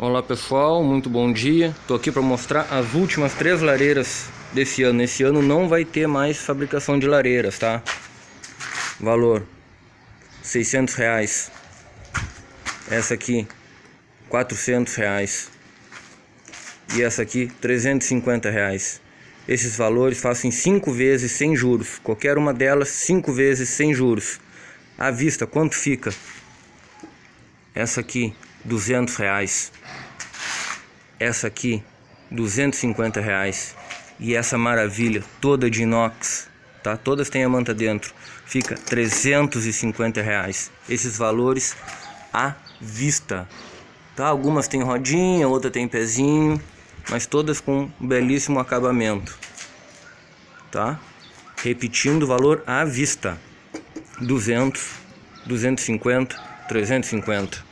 Olá pessoal, muito bom dia. Estou aqui para mostrar as últimas 3 lareiras desse ano. Esse ano não vai ter mais fabricação de lareiras, tá? Valor R$600. Essa aqui R$400 e essa aqui R$350. Esses valores fazem 5 vezes sem juros. Qualquer uma delas 5 vezes sem juros. À vista, quanto fica? Essa aqui R$200. Essa aqui R$250. E essa maravilha toda de inox, tá? Todas têm a manta dentro. Fica R$350. Esses valores à vista, tá? Algumas tem rodinha, outra tem pezinho, mas todas com um belíssimo acabamento, tá? Repetindo o valor à vista: 200, 250, 350.